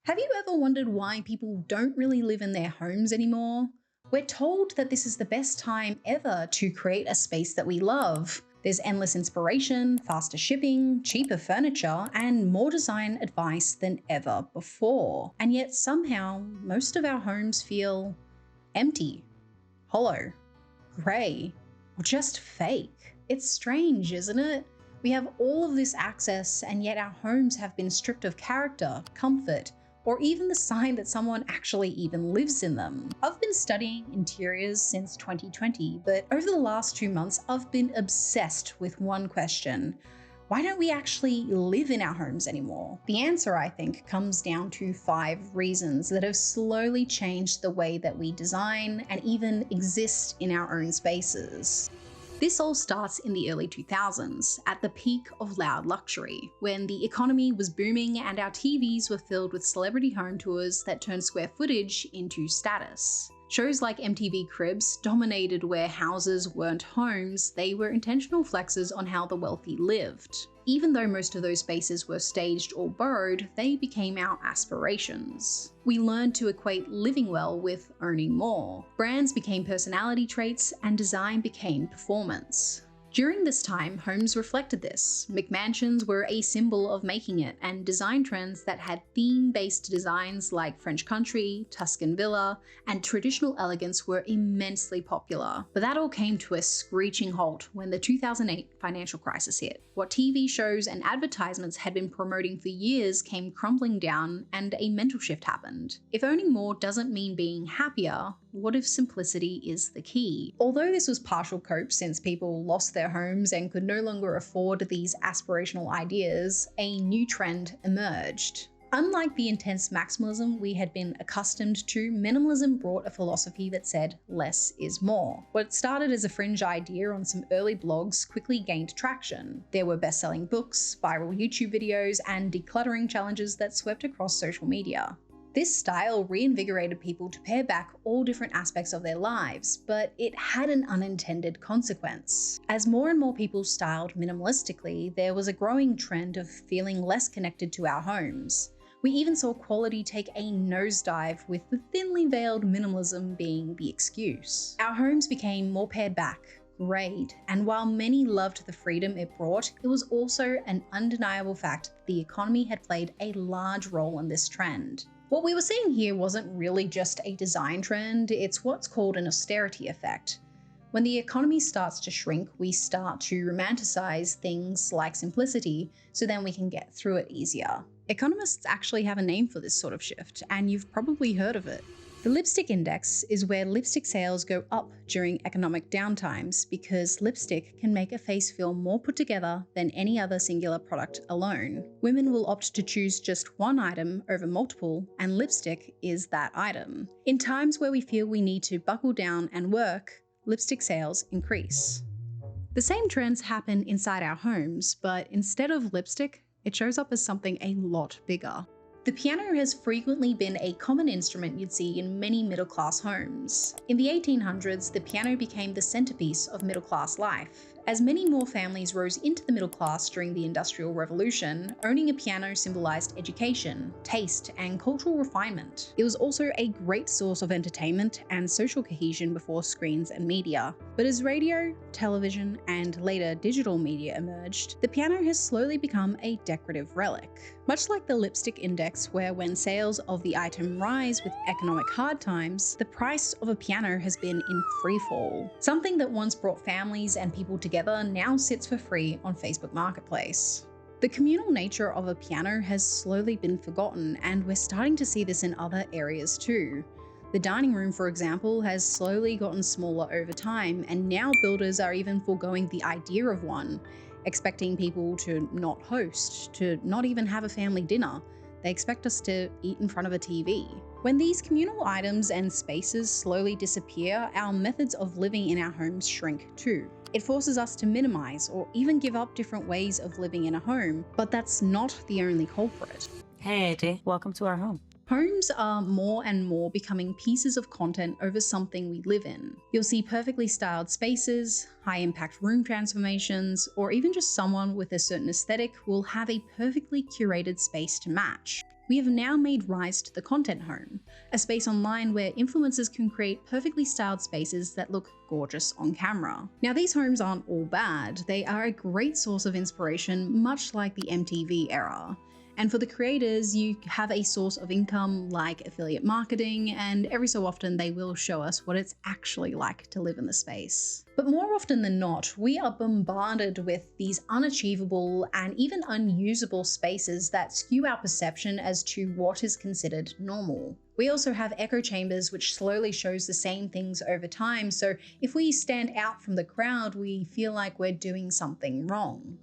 Have you ever wondered why people don't really live in their homes anymore? We're told that this is the best time ever to create a space that we love. There's endless inspiration, faster shipping, cheaper furniture, and more design advice than ever before. And yet somehow, most of our homes feel empty, hollow, grey, or just fake. It's strange, isn't it? We have all of this access, and yet our homes have been stripped of character, comfort, or even the sign that someone actually even lives in them. I've been studying interiors since 2020, but over the last 2 months, I've been obsessed with one question. Why don't we actually live in our homes anymore? The answer, I think, comes down to 5 reasons that have slowly changed the way that we design and even exist in our own spaces. This all starts in the early 2000s, at the peak of loud luxury, when the economy was booming and our TVs were filled with celebrity home tours that turned square footage into status. Shows like MTV Cribs dominated where houses weren't homes, they were intentional flexes on how the wealthy lived. Even though most of those spaces were staged or borrowed, they became our aspirations. We learned to equate living well with owning more. Brands became personality traits and design became performance. During this time, homes reflected this. McMansions were a symbol of making it, and design trends that had theme-based designs like French country, Tuscan villa, and traditional elegance were immensely popular. But that all came to a screeching halt when the 2008 financial crisis hit. What TV shows and advertisements had been promoting for years came crumbling down, and a mental shift happened. If owning more doesn't mean being happier, what if simplicity is the key? Although this was partial cope since people lost their homes and could no longer afford these aspirational ideas, a new trend emerged. Unlike the intense maximalism we had been accustomed to, minimalism brought a philosophy that said less is more. What started as a fringe idea on some early blogs quickly gained traction. There were best-selling books, viral YouTube videos, and decluttering challenges that swept across social media. This style reinvigorated people to pare back all different aspects of their lives, but it had an unintended consequence. As more and more people styled minimalistically, there was a growing trend of feeling less connected to our homes. We even saw quality take a nosedive, with the thinly veiled minimalism being the excuse. Our homes became more pared back, greyed, and while many loved the freedom it brought, it was also an undeniable fact that the economy had played a large role in this trend. What we were seeing here wasn't really just a design trend, it's what's called an austerity effect. When the economy starts to shrink, we start to romanticize things like simplicity, so then we can get through it easier. Economists actually have a name for this sort of shift, and you've probably heard of it. The lipstick index is where lipstick sales go up during economic downtimes because lipstick can make a face feel more put together than any other singular product alone. Women will opt to choose just one item over multiple, and lipstick is that item. In times where we feel we need to buckle down and work, lipstick sales increase. The same trends happen inside our homes, but instead of lipstick, it shows up as something a lot bigger. The piano has frequently been a common instrument you'd see in many middle-class homes. In the 1800s, the piano became the centerpiece of middle-class life. As many more families rose into the middle class during the Industrial Revolution, owning a piano symbolized education, taste, and cultural refinement. It was also a great source of entertainment and social cohesion before screens and media. But as radio, television, and later digital media emerged, the piano has slowly become a decorative relic. Much like the lipstick index, where when sales of the item rise with economic hard times, the price of a piano has been in freefall. Something that once brought families and people together now sits for free on Facebook Marketplace. The communal nature of a piano has slowly been forgotten, and we're starting to see this in other areas too. The dining room, for example, has slowly gotten smaller over time, and now builders are even foregoing the idea of one, expecting people to not host, to not even have a family dinner. They expect us to eat in front of a TV. When these communal items and spaces slowly disappear, our methods of living in our homes shrink too. It forces us to minimize or even give up different ways of living in a home, but that's not the only culprit. Hey, AJ, welcome to our home. Homes are more and more becoming pieces of content over something we live in. You'll see perfectly styled spaces, high-impact room transformations, or even just someone with a certain aesthetic will have a perfectly curated space to match. we have now made Rise to the content home, a space online where influencers can create perfectly styled spaces that look gorgeous on camera. Now, these homes aren't all bad. They are a great source of inspiration, much like the MTV era. And for the creators, you have a source of income like affiliate marketing, and every so often they will show us what it's actually like to live in the space. But more often than not, we are bombarded with these unachievable and even unusable spaces that skew our perception as to what is considered normal. We also have echo chambers, which slowly shows the same things over time, so if we stand out from the crowd, we feel like we're doing something wrong.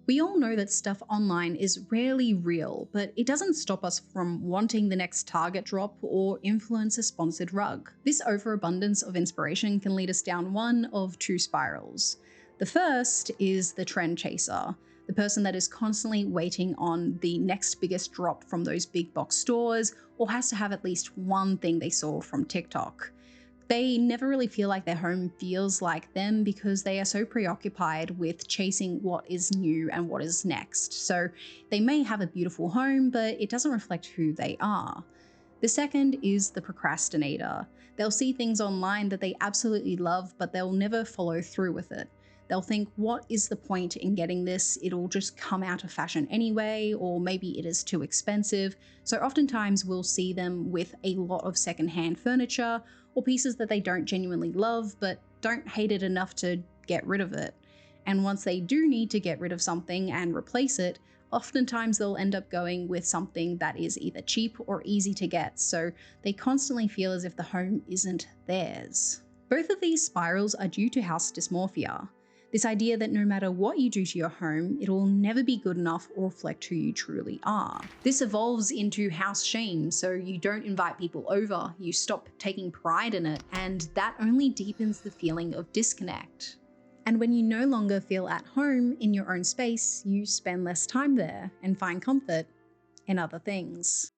We all know that stuff online is rarely real, but it doesn't stop us from wanting the next Target drop or influencer-sponsored rug. This overabundance of inspiration can lead us down one of two spirals. The first is the trend chaser, the person that is constantly waiting on the next biggest drop from those big box stores, or has to have at least one thing they saw from TikTok. They never really feel like their home feels like them because they are so preoccupied with chasing what is new and what is next. So they may have a beautiful home, but it doesn't reflect who they are. The second is the procrastinator. They'll see things online that they absolutely love, but they'll never follow through with it. They'll think, what is the point in getting this? It'll just come out of fashion anyway, or maybe it is too expensive. So oftentimes we'll see them with a lot of secondhand furniture or pieces that they don't genuinely love, but don't hate it enough to get rid of it. And once they do need to get rid of something and replace it, oftentimes they'll end up going with something that is either cheap or easy to get, so they constantly feel as if the home isn't theirs. Both of these spirals are due to house dysmorphia. This idea that no matter what you do to your home, it will never be good enough or reflect who you truly are. This evolves into house shame, so you don't invite people over, you stop taking pride in it, and that only deepens the feeling of disconnect. And when you no longer feel at home in your own space, you spend less time there and find comfort in other things.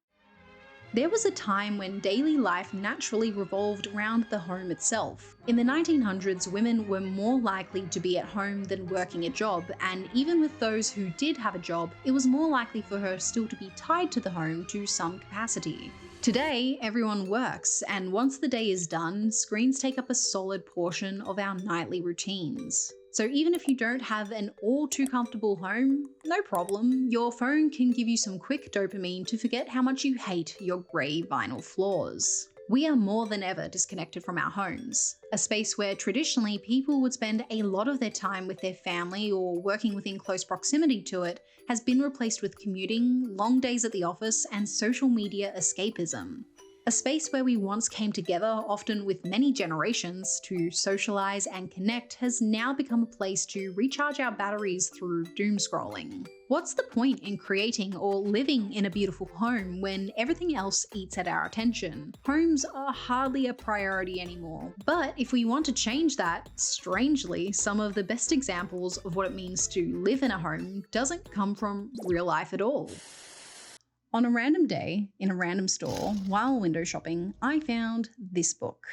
There was a time when daily life naturally revolved around the home itself. In the 1900s, women were more likely to be at home than working a job, and even with those who did have a job, it was more likely for her still to be tied to the home to some capacity. Today, everyone works, and once the day is done, screens take up a solid portion of our nightly routines. So even if you don't have an all too comfortable home, no problem, your phone can give you some quick dopamine to forget how much you hate your grey vinyl floors. We are more than ever disconnected from our homes, a space where traditionally people would spend a lot of their time with their family or working within close proximity to it has been replaced with commuting, long days at the office, and social media escapism. A space where we once came together, often with many generations, to socialize and connect has now become a place to recharge our batteries through doom scrolling. What's the point in creating or living in a beautiful home when everything else eats at our attention? Homes are hardly a priority anymore. But if we want to change that, strangely, some of the best examples of what it means to live in a home doesn't come from real life at all. On a random day, in a random store, while window shopping, I found this book.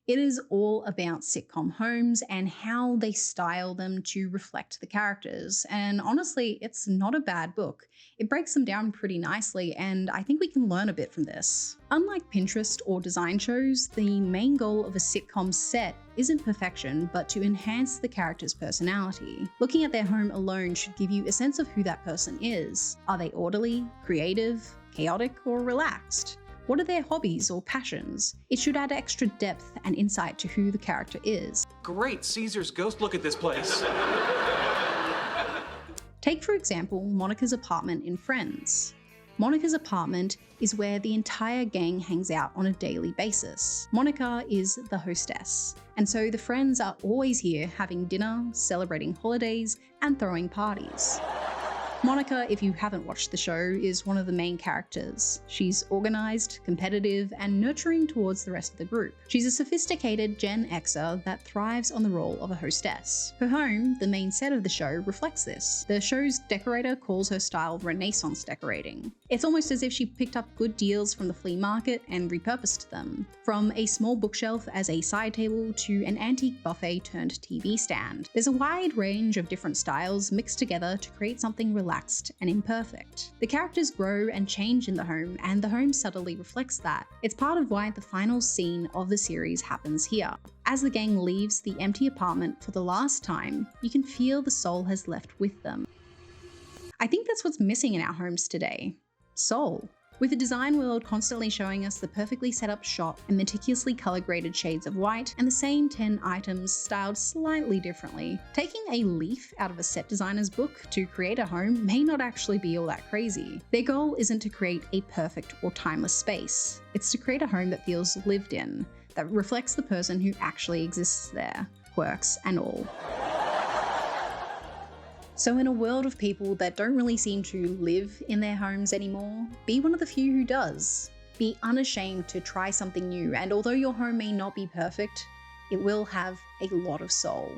It is all about sitcom homes and how they style them to reflect the characters. And honestly, it's not a bad book. It breaks them down pretty nicely, and I think we can learn a bit from this. Unlike Pinterest or design shows, the main goal of a sitcom set isn't perfection, but to enhance the character's personality. Looking at their home alone should give you a sense of who that person is. Are they orderly, creative, chaotic, or relaxed? What are their hobbies or passions? It should add extra depth and insight to who the character is. Great, Caesar's ghost, look at this place. Take, for example, Monica's apartment in Friends. Monica's apartment is where the entire gang hangs out on a daily basis. Monica is the hostess, and so the friends are always here having dinner, celebrating holidays, and throwing parties. Monica, if you haven't watched the show, is one of the main characters. She's organized, competitive, and nurturing towards the rest of the group. She's a sophisticated Gen Xer that thrives on the role of a hostess. Her home, the main set of the show, reflects this. The show's decorator calls her style Renaissance decorating. It's almost as if she picked up good deals from the flea market and repurposed them. From a small bookshelf as a side table to an antique buffet turned TV stand. There's a wide range of different styles mixed together to create something relatable relaxed and imperfect. The characters grow and change in the home, and the home subtly reflects that. It's part of why the final scene of the series happens here. As the gang leaves the empty apartment for the last time, you can feel the soul has left with them. I think that's what's missing in our homes today. Soul. With the design world constantly showing us the perfectly set up shop and meticulously color graded shades of white, and the same 10 items styled slightly differently, taking a leaf out of a set designer's book to create a home may not actually be all that crazy. Their goal isn't to create a perfect or timeless space, it's to create a home that feels lived in, that reflects the person who actually exists there, quirks and all. So in a world of people that don't really seem to live in their homes anymore, be one of the few who does. Be unashamed to try something new, and although your home may not be perfect, it will have a lot of soul.